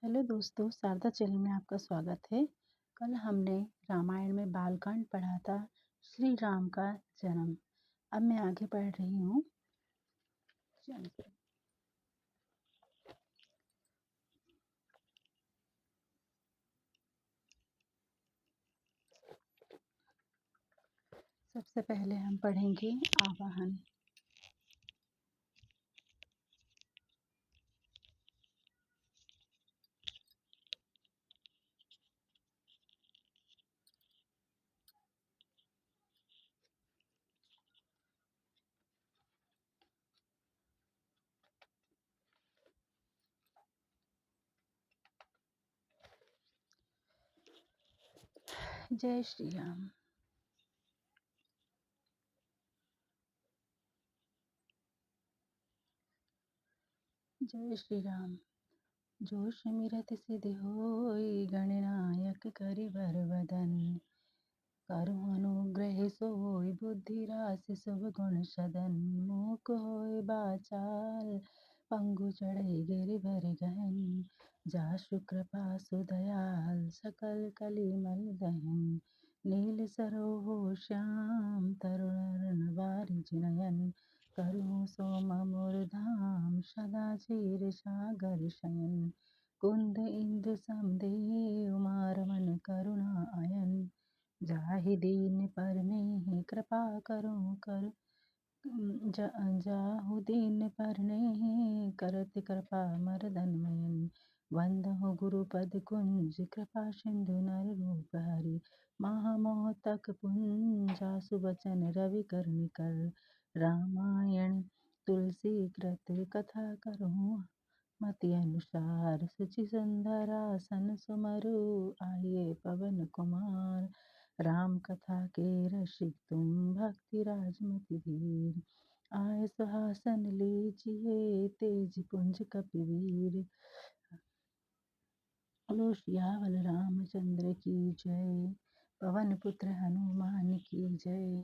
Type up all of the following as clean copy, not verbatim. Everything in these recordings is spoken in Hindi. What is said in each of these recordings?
हेलो दोस्तों, शारदा चैनल में आपका स्वागत है। कल हमने रामायण में बालकांड पढ़ा था, श्री राम का जन्म। अब मैं आगे पढ़ रही हूँ। सबसे पहले हम पढ़ेंगे आवाहन। जय श्री राम। जय श्री राम। जो सुमिरत सिद्धि होई, गणनायक करिवर वदन। करु अनुग्रह सोई, बुद्धि राशि शुभ गुण सदन। मूक होय बाचाल, पंगु चढ़ई गिरिवर गहन। जासु कृपा सुदयाल, सकल कलि मल दहन। नील सरोह श्याम, तरुण बारिज नयन। करु सोम मूर्धाम, सदा क्षीर सागर शयन। कुंद इंद्र समदेव, मारमन करुणा अयन। जाहि दीन परमेहि, कृपा करो कर। जाहु दीन परनेहि, करत कृपा मर्दन मयन। वंदहु गुरुपद कुंज, कृपा सिंधु नर रूप हरि। महामोह तक पुंज, जासु बचन रवि कर निकर। रामायण तुलसी कृत, कथा करहु मति अनुसार। सुचि सुंदर आसन सुमरु, आये पवन कुमार। राम कथा के रसिक तुम, भक्ति राजमति धीर। आय सुहासन लीजिए, तेज पुंज कपिवीर। बोलो सियावर रामचंद्र की जय, पवन पुत्र हनुमान की जय।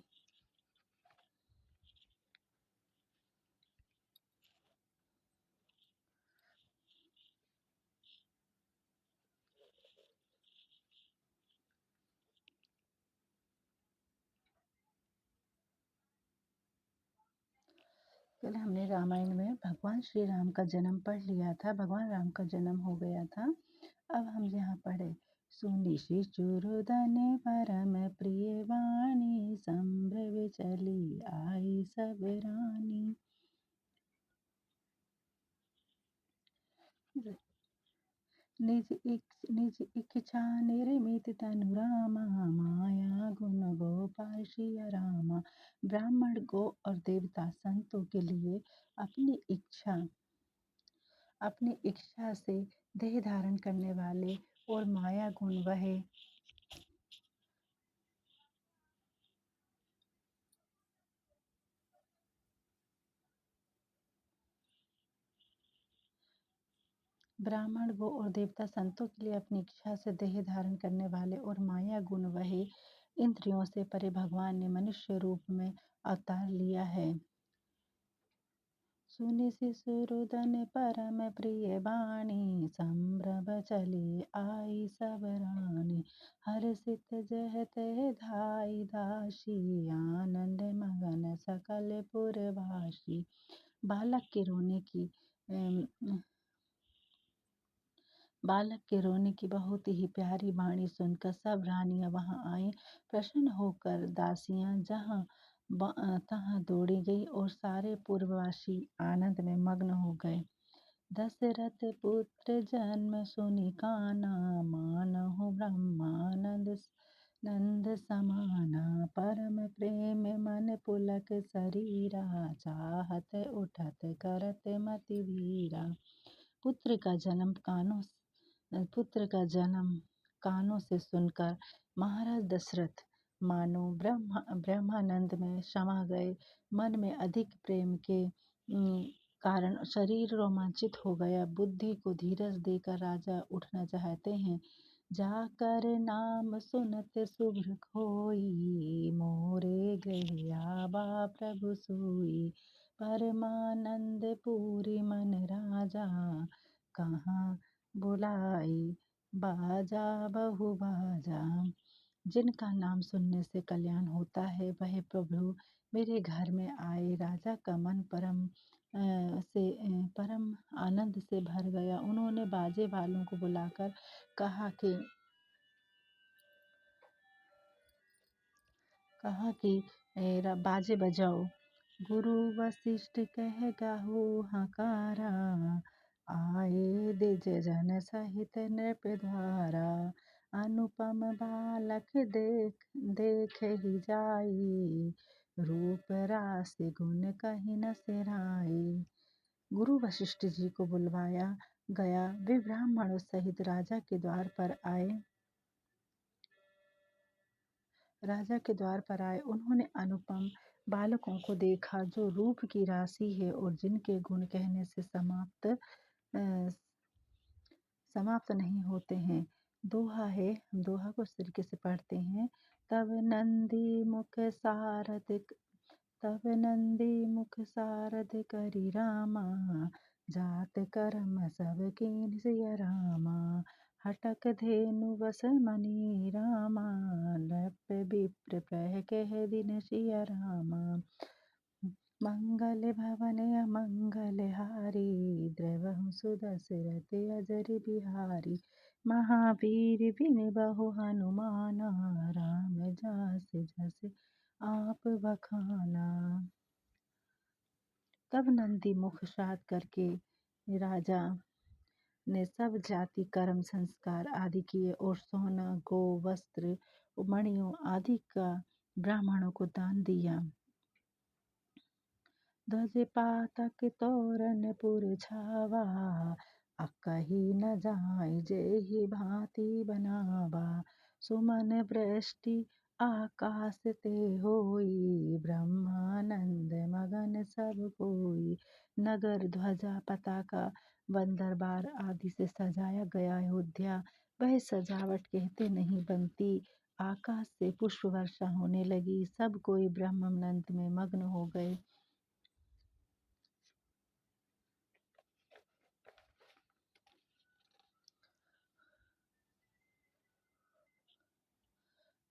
कल हमने रामायण में भगवान श्री राम का जन्म पढ़ लिया था। भगवान राम का जन्म हो गया था। अब हम यहाँ पढ़े। सुनि शिशुरुदन परम प्रिय वाणी, संभ्रम चली आई सब रानी। निज इच्छा निर्मित तनु रामा, माया गुण गोपाल सिया रामा। ब्राह्मण गो और देवता संतों के लिए अपनी इच्छा से देह धारण करने वाले और माया गुण वह ब्राह्मण गो और देवता संतों के लिए अपनी इच्छा से देह धारण करने वाले और माया गुण वह इंद्रियों से परे भगवान ने मनुष्य रूप में अवतार लिया है। सुनि शिशुरुदन परम प्रिय वाणी, संभ्रम चली आई सब रानी। हर्षित जहत धाई दासी, आनंद मगन सकल पुरवासी। बालक के रोने की बहुत ही प्यारी वाणी सुनकर सब रानियां वहां आईं। प्रसन्न होकर दासियां जहां तहां दौड़ी गई और सारे पूर्ववासी आनंद में मग्न हो गए। दशरथ पुत्र जन्म सुनि काना, मानहु ब्रह्मानंद नंद समाना। परम प्रेम मन पुलक शरीरा, चाहत उठत करत मति धीरा। पुत्र का जन्म कानों से सुनकर महाराज दशरथ मानो ब्रह्मानंद में समा गए। मन में अधिक प्रेम के कारण शरीर रोमांचित हो गया। बुद्धि को धीरज देकर राजा उठना चाहते हैं। जाकर नाम सुनत शुभ्र होई, मोरे गृह आवा प्रभु सोई। परमानंद पूरी मन राजा, कहाँ बुलाई, बाजा बहु बाजा। जिनका नाम सुनने से कल्याण होता है वह प्रभु मेरे घर में आए। राजा का मन परम आनंद से भर गया। उन्होंने बाजे वालों को बुलाकर कहा कि बाजे बजाओ। गुरु वशिष्ठ कह गाहु हकारा, आए द्विज जन सहित नृप द्वारा। अनुपम बालक देख ही जाई, रूप रास गुण कहीं न सिराई। गुरु वशिष्ठ जी को बुलवाया गया। वे ब्राह्मणों सहित राजा के द्वार पर आए। उन्होंने अनुपम बालकों को देखा जो रूप की राशि है और जिनके गुण कहने से समाप्त नहीं होते हैं। दोहा है, हम दोहा को इस तरीके से पढ़ते हैं। तब नंदी मुख सारद करी रामा, जात कर्म सब कीन सिय रामा। हटक धेनु बस मनी रामा, नृप विप्र प्रह कह दिन सिय रामा। मंगल भवन अमंगल हारी, द्रवहु सुदशरथ अजर बिहारी। महावीर बिन बहु हनुमाना, राम जास जस आप बखाना। तब नंदी मुख साध करके राजा ने सब जाति कर्म संस्कार आदि किए और सोना गो वस्त्र मणियों आदि का ब्राह्मणों को दान दिया। ध्वज पातक तोरण पुर छावा, अकही न जाय जेहि भांति बनावा। सुमन वृष्टि आकाश ते होई, ब्रह्मानंद मगन सब कोई। नगर ध्वजा पताका वन दरबार आदि से सजाया गया अयोध्या। वह सजावट कहते नहीं बनती। आकाश से पुष्प वर्षा होने लगी। सब कोई ब्रह्मानंद में मग्न हो गए।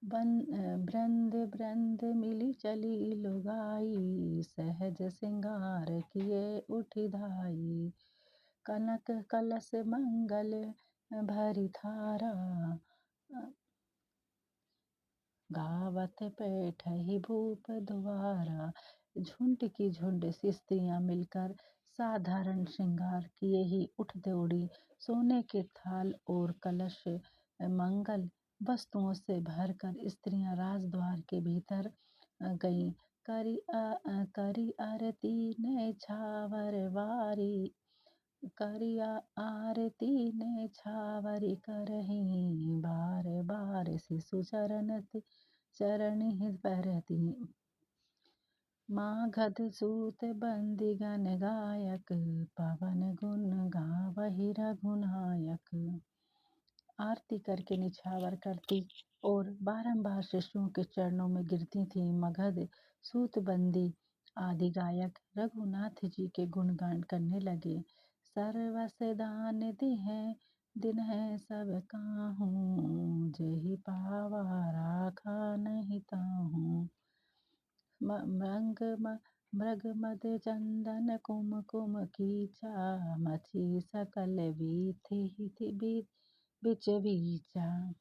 ब्रंद ब्रंद मिली चली लुगाई, सहज सिंगार किए उठी धाई। कनक कलश मंगल भरी थारा, गावत पैठही भूप द्वारा। झुंड की झुंड सी स्त्रियां मिलकर साधारण श्रृंगार किए ही उठ दौड़ी। सोने के थाल और कलश मंगल वस्तुओं से भरकर स्त्रियां राजद्वार के भीतर गईं। करी आरती ने छावर वारी, करिया आरती ने छावरी करही। बार बार शिशु चरणी परती। मागध सूत बंदी गण गायक, पवन गुण गावहि रघुनायक। आरती करके निछावर करती और बारंबार शिशुओं के चरणों में गिरती थी। मगध सूतबंदी आदि गायक रघुनाथ जी के गुणगान करने लगे। सर्वस दान दिन है सब काहू, जेहि पावा राखा नहीं ताहू। मृग मद चंदन कुमकुम कीचा, मछी सकल बिच बीचा।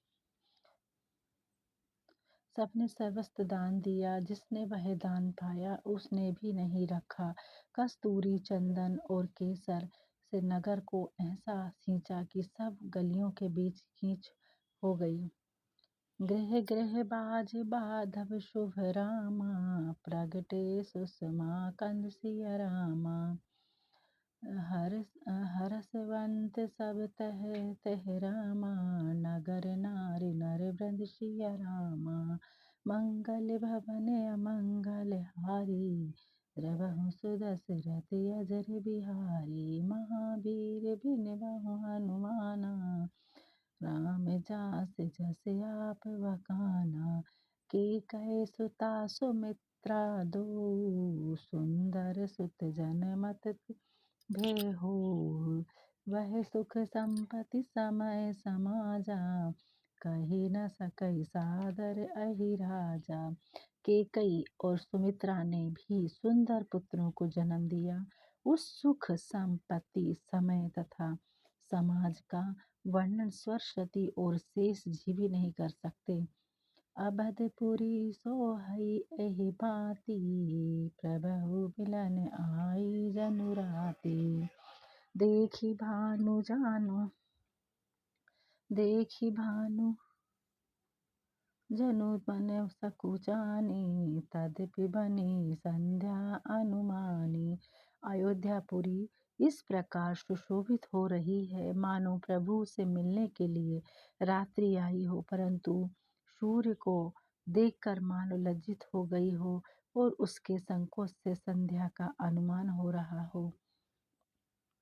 सबने सर्वस्व दान दिया। जिसने वह दान पाया उसने भी नहीं रखा। कस्तूरी चंदन और केसर से नगर को ऐसा सींचा कि सब गलियों के बीच खींच हो गई। गृह गृह बाज बाधव शुभ रामा, प्रगटे सुषमा कंद सिय रामा। हरसवंत सब तह तह रामा, नगर नारी नर वृंद सिय रामा। मंगल भवन अमंगल हारी, द्रवहु सुदशरथ अजर बिहारी। महावीर बिन बहु हनुमाना, राम जास जस आप बखाना। की कहे सुता सुमित्रा दो, सुंदर सुत जनमत भेहु। वह सुख संपत्ति समय समाजा, कही न सकई सादर अहि राजा। केकई और सुमित्रा ने भी सुंदर पुत्रों को जन्म दिया। उस सुख संपत्ति समय तथा समाज का वर्णन सरस्वती और शेष जी भी नहीं कर सकते। अबधपुरी सोहई एहि बाती, प्रभु मिलन आई जनु राती। देखी भानु जानु देखी भानु जनु मन सकुचानी, तदपि बनी संध्या अनुमानी। अयोध्यापुरी इस प्रकार सुशोभित हो रही है मानो प्रभु से मिलने के लिए रात्रि आई हो, परंतु सूर्य को देखकर मानो लज्जित हो गई हो और उसके संकोच से संध्या का अनुमान हो रहा हो।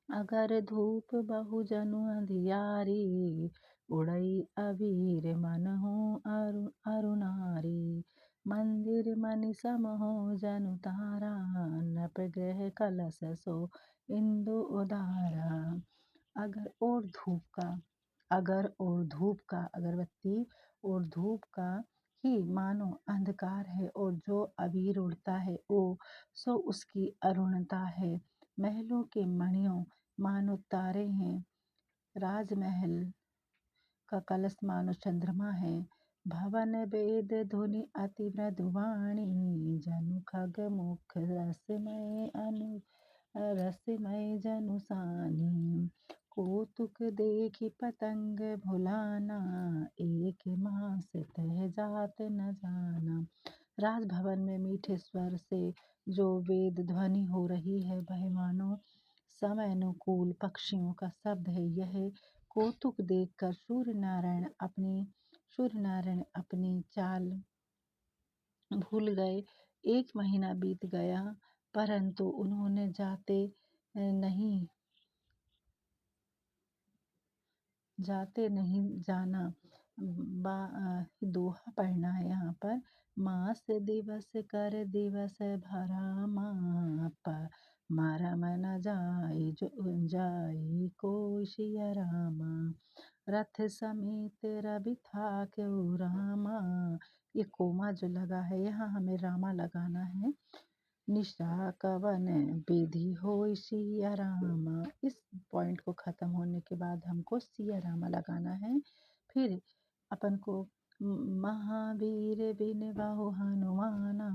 अगर धूप बहु जनु अंधियारी, उड़ई अबीर मनहु अरुणारी। मंदिर मनि समहो जनु तारा, नवग्रह कलश सो इंदु उदारा। अगर और धूप का अगरबत्ती और धूप का ही मानो अंधकार है, और जो अबीर उड़ता है वो सो उसकी अरुणता है। महलों के मणियों मानो तारे हैं, राजमहल का कलश मानो चंद्रमा है। भवन वेद ध्वनि अति मृदुवाणी, जनु खग मुख रसमय जनु सानी। कौतुक देखी पतंग भुलाना, एक मास तह जात न जाना। राजभवन में मीठे स्वर से जो वेद ध्वनि हो रही है वह मानो समय अनुकूल पक्षियों का शब्द है। यह कौतुक देखकर सूर्य नारायण अपनी चाल भूल गए। 1 महीना बीत गया, परंतु उन्होंने जाते नहीं जाना। दोहा पढ़ना है यहाँ पर। मास दिवस कर दिवस भरा माप, मरम न जाई को सिया रामा। रथ समेत रवि था क्यों रामा। ये कोमा जो लगा है यहाँ हमें रामा लगाना है। निशा कवन विधि होय सिया रामा। इस पॉइंट को खत्म होने के बाद हमको सिया रामा लगाना है। फिर अपन को महावीर बिन बहु हनुमाना,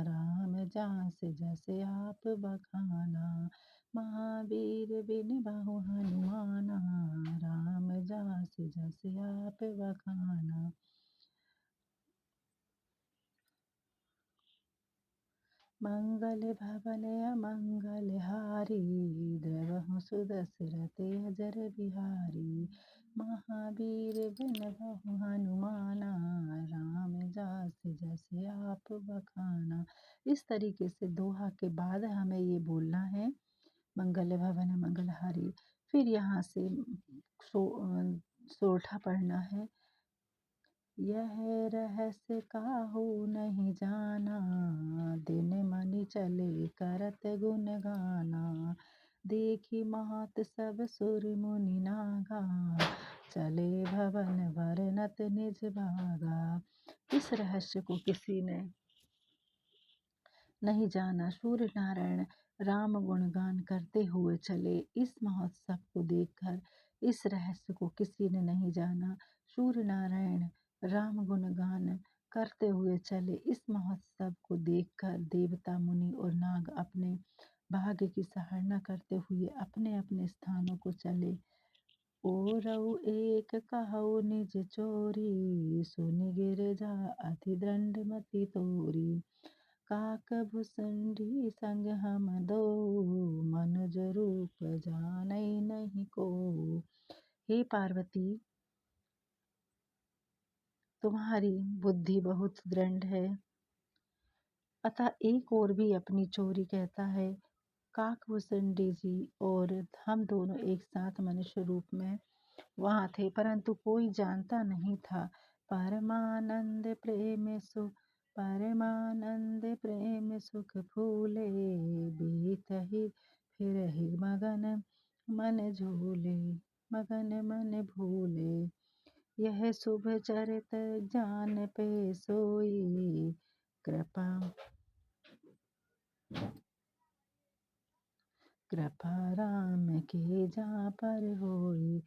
राम जास जस आप बखाना। महावीर बिन बहु हनुमाना, राम जास जस आप बखाना। मंगल भवन अमंगल हारी, द्रवहु सुदशरथ अजर बिहारी। महावीर बिन बहु हनुमाना, राम जास जस आप बखाना। इस तरीके से दोहा के बाद हमें ये बोलना है मंगल भवन मंगल हारी। फिर यहाँ से सोरठा पढ़ना है। यह रहस्य काहू नहीं जाना, दिन मनि चले करत गुण गाना। देखी महत सब सुर मुनि नागा, चले भवन वर्णत निज भागा। इस रहस्य को किसी ने नहीं जाना। सूर्य नारायण राम गुणगान करते हुए चले। इस महोत्सव को देखकर इस रहस्य को किसी ने नहीं जाना। सूर्य नारायण राम गुणगान करते हुए चले। इस महोत्सव को देखकर देवता मुनि और नाग अपने भाग्य की सराहना करते हुए अपने अपने स्थानों को चले। ओरऊ एक कहऊ निज चोरी, सुनि गिर जा अति दंड मति तोरी। काक भुसंडी संग हम दो, मनुज रूप जानई नहीं को। हे पार्वती, तुम्हारी बुद्धि बहुत दृढ़ है, अतः एक और भी अपनी चोरी कहता है। काकभूषणी जी और हम दोनों एक साथ मनुष्य रूप में वहाँ थे, परंतु कोई जानता नहीं था। परमानंद प्रेम सुख फूले, बीत ही फिर ही मगन मन झूले, मगन मन भूले। यह शुभ चरित जान पे सोई, कृपा कृपा राम के जा पर होई।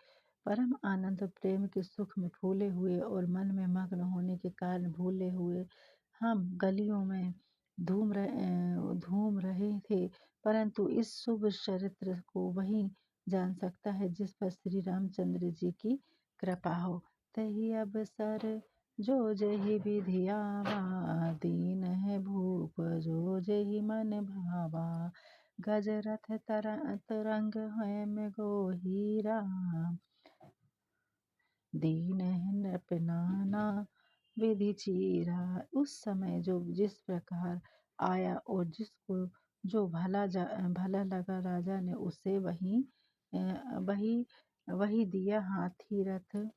परम आनंद और प्रेम के सुख में फूले हुए और मन में मग्न होने के कारण भूले हुए हम गलियों में धूम रहे थे, परंतु इस शुभ चरित्र को वही जान सकता है जिस पर श्री रामचंद्र जी की कृपा हो। तही अवसर जो जही विधि आवा, दीन है भूप जो जही मन भावा। गज रथ तरंग है में गोहीरा, दीन है नृप नाना विधि चीरा। उस समय जो जिस प्रकार आया और जिसको जो भला लगा, राजा ने उसे वही वही दिया। हाथी रथ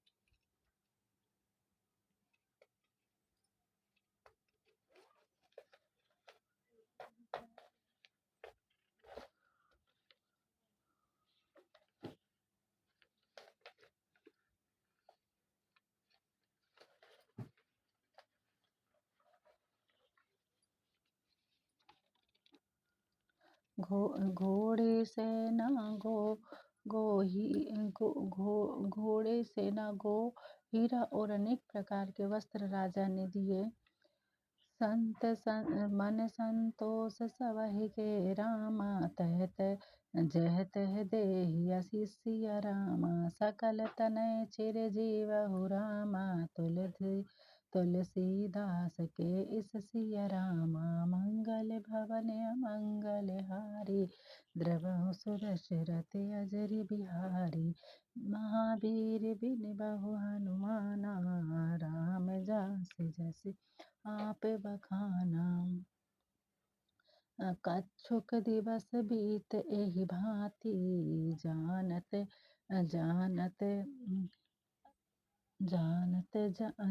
घोड़े से ना गो घोड़े से ना गो हीरा और अनेक प्रकार के वस्त्र राजा ने दिए। मन संतोष सबहि के रामा, तह जह तह देहि आशीष सिया रामा। सकल तनय चिरजीवहु रामा, तुलसीदास के इस सिया रामा। मंगल भवन अमंगल हारी, द्रवहु सुदशरथ अजर बिहारी। महावीर बिन बहु हनुमाना, राम जास जस आप बखाना। कछुक दिवस बीत एहि भांति, जानत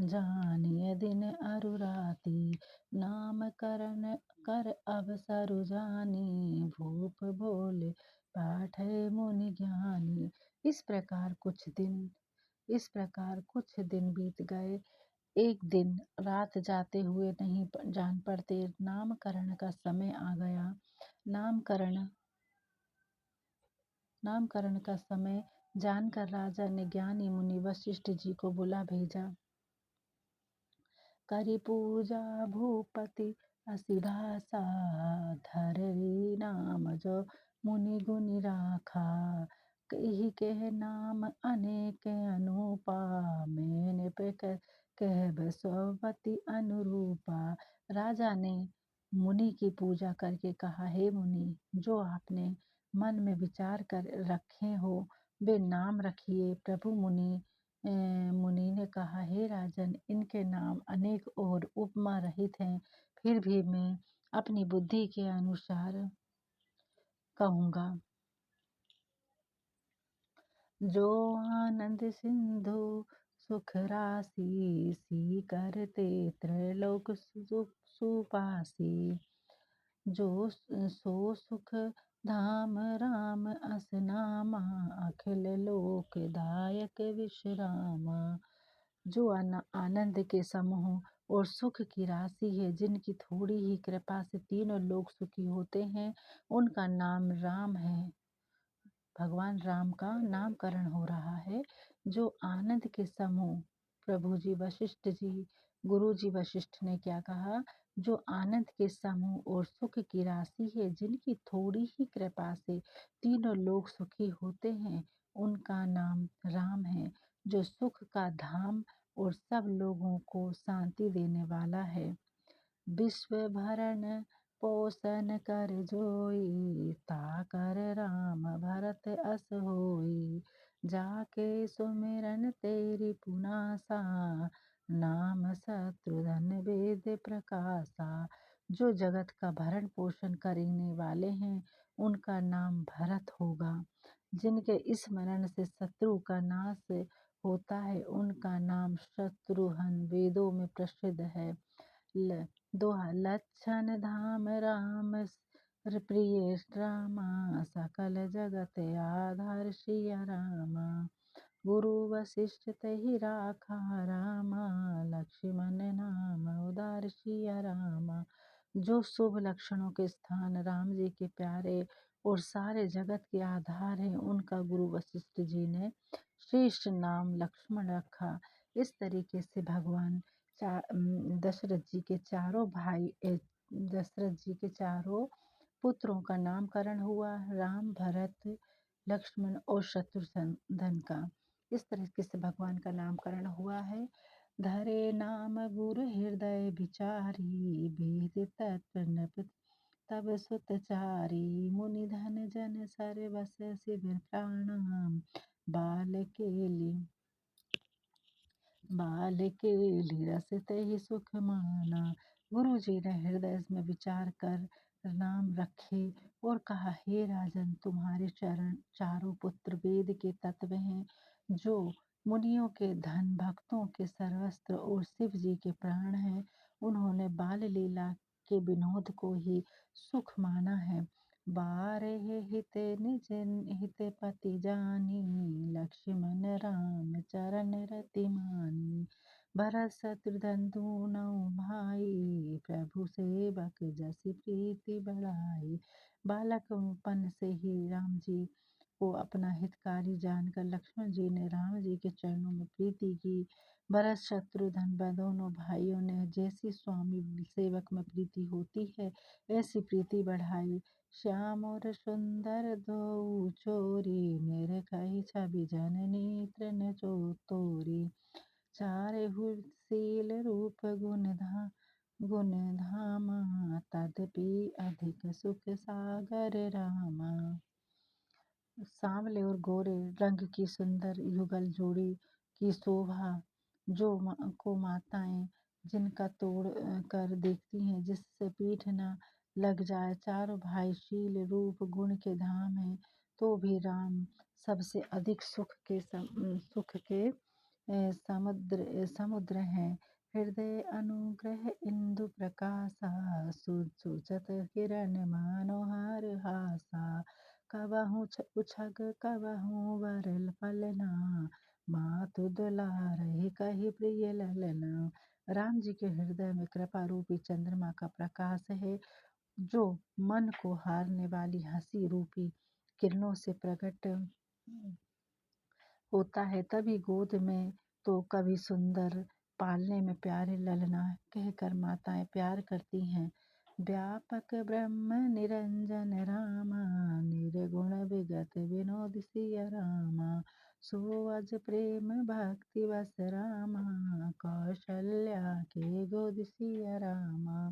जानिय दिन अरु राति। नाम करण कर अवसरु जानी, भूप बोले पाठै मुनि ज्ञानी। इस प्रकार कुछ दिन बीत गए। एक दिन रात जाते हुए नहीं जान पड़ते, नामकरण का समय आ गया। नामकरण का समय जानकर राजा ने ज्ञानी मुनि वशिष्ठ जी को बुला भेजा। करी पूजा भूपति असी भाषा, धरई नाम जो मुनि गुनि राखा। कही कह नाम अनेक अनुपा, मैंने पे कह स्वपति अनुरूपा। राजा ने मुनि की पूजा करके कहा, हे मुनि, जो आपने मन में विचार कर रखे हो वे नाम रखिए। प्रभु मुनि ने कहा, हे राजन, इनके नाम अनेक और उपमा रहित हैं, फिर भी मैं अपनी बुद्धि के अनुसार कहूँगा। जो आनंद सिंधु सुख राशि, सी करते त्रैलोक सुपासी। जो सो सुख धाम राम अस नामा, अखिल लोक दायक विश्रामा। जो आनंद के समूह और सुख की राशि है, जिनकी थोड़ी ही कृपा से तीनों लोग सुखी होते हैं, उनका नाम राम है। भगवान राम का नामकरण हो रहा है। जो आनंद के समूह, प्रभु जी वशिष्ठ जी, गुरु जी वशिष्ठ ने क्या कहा, जो आनंद के समूह और सुख की राशि है, जिनकी थोड़ी ही कृपा से तीनों लोग सुखी होते हैं, उनका नाम राम है। जो सुख का धाम और सब लोगों को शांति देने वाला है। विश्व भरण पोषण कर जोई, ताकर राम भरत अस होई। जाके सुमिरन तेरी पुनासा, नाम शत्रुघ्न वेद प्रकाशा। जो जगत का भरण पोषण करने वाले हैं, उनका नाम भरत होगा। जिनके स्मरण से शत्रु का नाश होता है, उनका नाम शत्रुघ्न वेदों में प्रसिद्ध है। दोहा, लक्षण धाम राम प्रिय रामा, सकल जगत आधार सिया रामा। गुरु वशिष्ठ तेहि राखा रामा, लक्ष्मण नाम उदार सिया रामा। जो शुभ लक्षणों के स्थान राम जी के प्यारे और सारे जगत के आधार हैं, उनका गुरु वशिष्ठ जी ने श्रेष्ठ नाम लक्ष्मण रखा। इस तरीके से भगवान दशरथ जी के चारों भाई दशरथ जी के चारों पुत्रों का नामकरण हुआ, राम, भरत, लक्ष्मण और शत्रुघ्न का। इस तरीके से भगवान का नामकरण हुआ है। धरे नाम गुरु हृदय विचारी, वेद तत्व नृप तब सुतचारी। मुनि धन जन सर बस शिविर प्राणाम, बाल के रस ही सुख माना। गुरु जी ने हृदय में विचार कर नाम रखे और कहा, हे राजन, तुम्हारे चरण चारों पुत्र वेद के तत्व हैं, जो मुनियों के धन, भक्तों के सर्वस्त्र और शिव जी के प्राण हैं। उन्होंने बाल लीला के विनोद को ही सुख माना है। बारे हित निज हित पति जानी, लक्ष्मण राम चरण रति मानी। भरत शत्रुघ्न दूनौ भाई, प्रभु सेवक जस प्रीति बढ़ाई। बालकपन से ही राम जी को अपना हितकारी जानकर लक्ष्मण जी ने राम जी के चरणों में प्रीति की। भरत शत्रुघ्न दोनों भाइयों ने जैसी स्वामी सेवक में प्रीति होती है, ऐसी प्रीति बढ़ाई। श्याम और सुंदर दो चोरी, मेरे कही छवि जन नेत्र न तोरी। चारे शील रूप गुण धामा, तदपि अधिक सुख सागर रामा। सांवले और गोरे रंग की सुंदर युगल जोड़ी की शोभा को माताएं जिनका तोड़ कर देखती हैं, जिससे पीठ न लग जाए। चारों भाई शील रूप गुण के धाम हैं, तो भी राम सबसे अधिक सुख के समुद्र हैं। हृदय अनुग्रह इंदु प्रकाशा, सुचत किरण मनोहर हासा। कबहु उछग कबहु वरल पलना, मातु दुलारहि कहि प्रिय ललना। राम जी के हृदय में कृपा रूपी चंद्रमा का प्रकाश है, जो मन को हारने वाली हंसी रूपी किरणों से प्रकट होता है। तभी गोद में तो कभी सुंदर, पालने में प्यारे ललना कहकर माताएं प्यार करती हैं। व्यापक ब्रह्म निरंजन रामा, निर्गुण विगत विनोद सिया रामा। सो अज प्रेम भक्ति बस रामा, कौशल्या के गोद सिया रामा।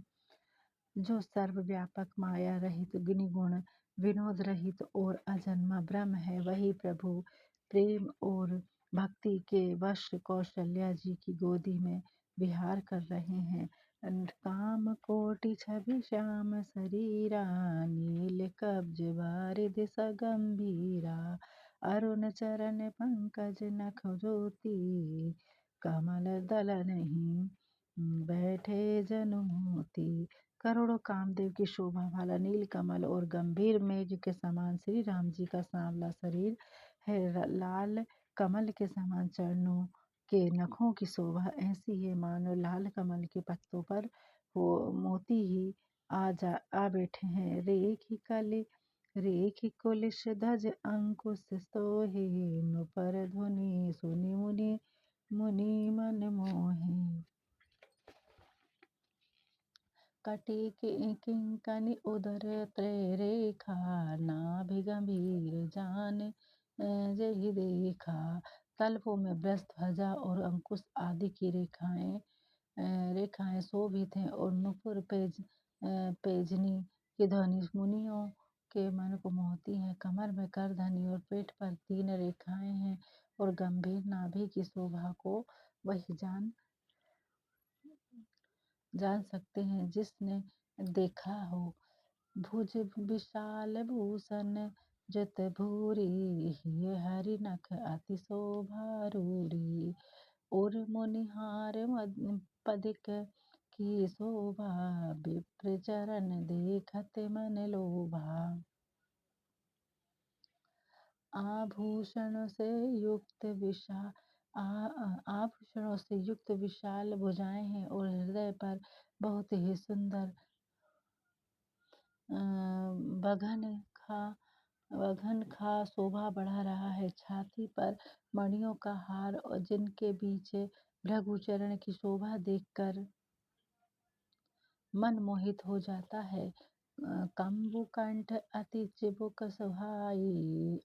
जो सर्वव्यापक, माया रहित, गुण विनोद रहित और अजन्मा ब्रह्म है, वही प्रभु प्रेम और भक्ति के वश कौशल्या जी की गोदी में विहार कर रहे हैं। काम कोटि छवि श्याम शरीरा, नील कब्ज बारिध सगंभीरा। अरुण चरण पंकज नख ज्योति, कमल दल नहीं बैठे जनु मोती। करोड़ों कामदेव की शोभा वाला नील कमल और गंभीर मेघ के समान श्री राम जी का सांवला शरीर है। लाल कमल के समान चरणों के नखों की शोभा ऐसी है, मानो लाल कमल के पत्तों पर वो मोती ही आ बैठे हैं। रेखी कुलिश ध्वज अंकुश सोहे, नुपर ध्वनि सुनि मुनि मन मोहे। कटी किंकनि उदर त्रय रेखा, नाभि गंभीर जान जहि देखा। तलवों में वृष, ध्वजा और अंकुश आदि की रेखाएं शोभित हैं, और नुपुर पैजनी की ध्वनि मुनियों के मन को मोहती है। कमर में करधनी और पेट पर 3 रेखाएं हैं, और गंभीर नाभि की शोभा को वही जान सकते हैं जिसने देखा हो। भुज विशाल भूषण जत भूरी, ये हरि नख अति शोभा रूरी। और मुनिहार पदिक की शोभा, विप्र चरण देखत मन लोभा। आभूषणों से युक्त विशाल आभूषणों से युक्त विशाल भुजाएं हैं और हृदय पर बहुत ही सुंदर बघन खा वघन खा शोभा बढ़ा रहा है। छाती पर मणियों का हार और जिनके बीच भृगुचरण की शोभा देखकर मन मोहित हो जाता है। कंबुकंठ अति चिबुक सुहाई,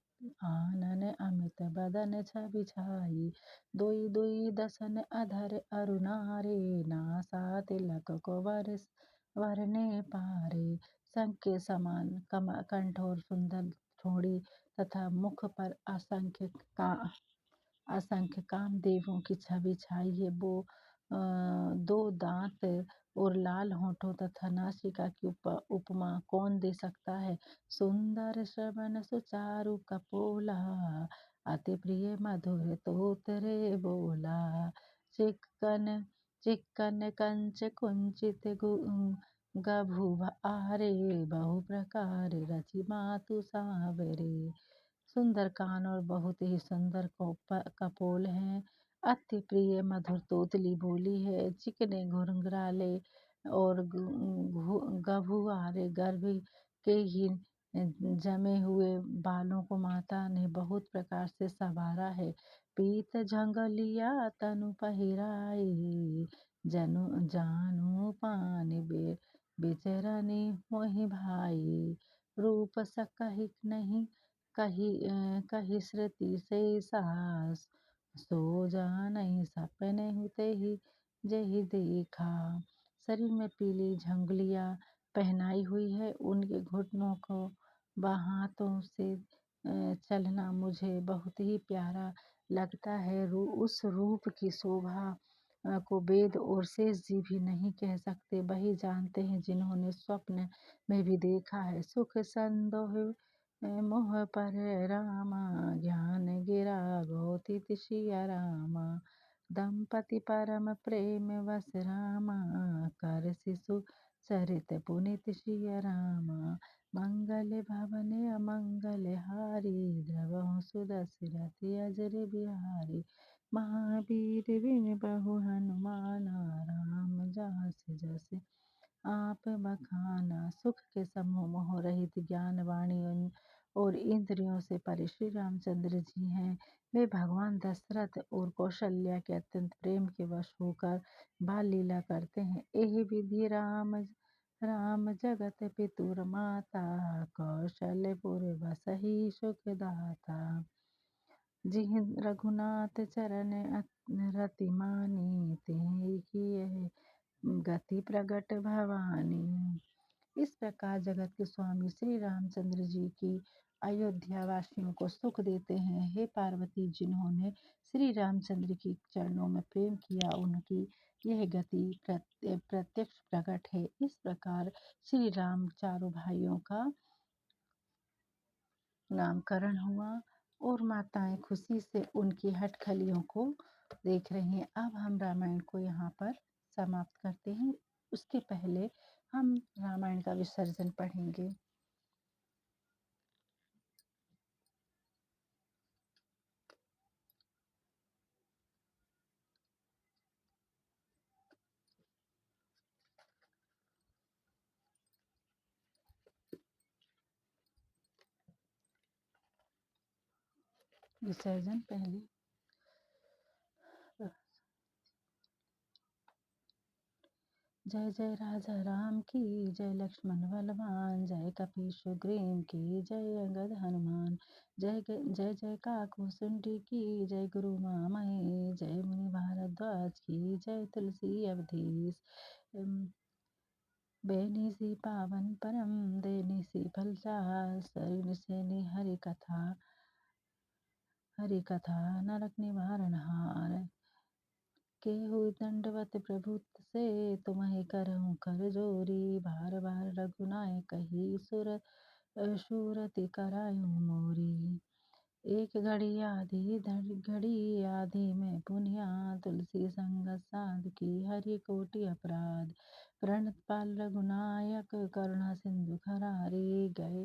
आनन अमित बदन छवि छाई। दुई दुई दसन अधर अरुणारे, नासा तिलक को वरने पारे। शंख के समान कंठ और सुंदर ठोड़ी तथा मुख पर असंख्य कामदेवों की छवि छाई है। वो दो दांत और लाल होठों तथा नासिका की उपमा कौन दे सकता है। सुंदर श्रवण सुचारु कपोला, अति प्रिय मधुर तोतरे बोला। चिक्कन चिक्कन कंच कुंचित गभुव आरे, बहु प्रकार रचि मातु सावरे। सुंदर कान और बहुत ही सुंदर कपोल हैं। अति प्रिय मधुर तोतली बोली है। चिकने घुंघराले और गभुआरे गर्भ के ही जमे हुए बालों को माता ने बहुत प्रकार से संवारा है। पीत झंगलिया तनु पहिराई, जानू पान बेचरनी मोहि भाई। रूप सकहि नहीं कही श्रुति से सास, सो जानहि सपने हुते ही जेहि देखा। शरीर में पीली झंगलियां पहनाई हुई है। उनके घुटनों को बाहातों से चलना मुझे बहुत ही प्यारा लगता है। उस रूप की शोभा को वेद और शेष जी भी नहीं कह सकते, वही जानते हैं जिन्होंने स्वप्न में भी देखा है। सुख संदोह मोह पर रामा, ज्ञान गिरा गौतित सिया रामा। दंपति परम प्रेम वस रामा, कर शिशु चरित पुनित सिया रामा। मंगल भवन अमंगल हारी, द्रवहु सुदशरथि अजर बिहारी। महावीर बिन बहु हनुमाना, राम जास जस आप बखाना। सुख के समूह मोह रहित ज्ञान वाणी और इंद्रियों से परे श्री रामचंद्र जी हैं। वे भगवान दशरथ और कौशल्या के अत्यंत प्रेम के वश होकर बाल लीला करते हैं। यही विधि राम जगत पितुर माता, कौशलपुर बसहि सुखदाता। जिहि रघुनाथ चरण रति मानी, तिहि किए गति प्रगट भवानी। इस प्रकार जगत के स्वामी श्री रामचंद्र जी की अयोध्या वासियों को सुख देते हैं। हे पार्वती, जिन्होंने श्री रामचंद्र की चरणों में प्रेम किया, उनकी यह गति प्रत्यक्ष प्रकट है। इस प्रकार श्री राम चारों भाइयों का नामकरण हुआ और माताएं खुशी से उनकी हटखलियों को देख रही हैं। अब हम रामायण को यहाँ पर समाप्त करते हैं। उसके पहले हम रामायण का विसर्जन पढ़ेंगे। विसर्जन पहले जय जय राजा राम की जय, लक्ष्मण बलवान जय, कपि सुग्रीव की जय, अंगद हनुमान जय। जय जय काकुसुंडी की जय, गुरु मामय जय, मुनि भारद्वाज की जय, तुलसी अवधीश बेनिसी पावन परम देनिसी फलचार। सरिनिसेनि हरि कथा नरक निवारण हार। केहू दंडवत प्रभु से, तुम्हें करहूँ कर जोरी। बार बार रघुनायक कही सुरति करायूं मोरी। एक घड़ी आधी घड़ी आधी में पुनिया, तुलसी संगत साध की हरि कोटि अपराध। प्रणत पाल रघुनायक, करुणा सिंधु खरारे, गए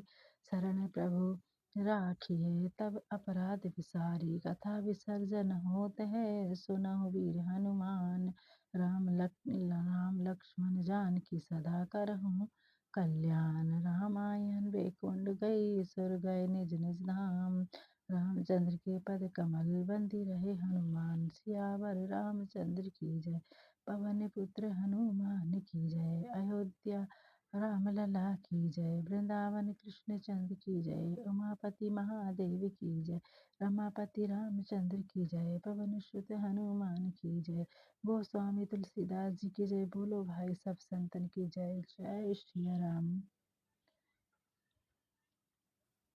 शरण प्रभु राखिए तब अपराध विसारी। कथा विसर्जन होत है, सुनहु वीर हनुमान। राम लक्ष्मण जानकी सदा करहु कल्याण। रामायण वैकुंठ गई, सुर गए निज निज धाम। रामचंद्र के पद कमल बंदी रहे हनुमान। सियावर रामचंद्र की जय, पवन पुत्र हनुमान की जय। अयोध्या राम लला की जय, वृंदावन कृष्ण चंद्र की जय। उमापति महादेव की जय, रमापति रामचंद्र की जय। पवन सुत हनुमान की जय, गोस्वामी तुलसीदास जी की जय। बोलो भाई सब संतन की जय। जय श्री राम।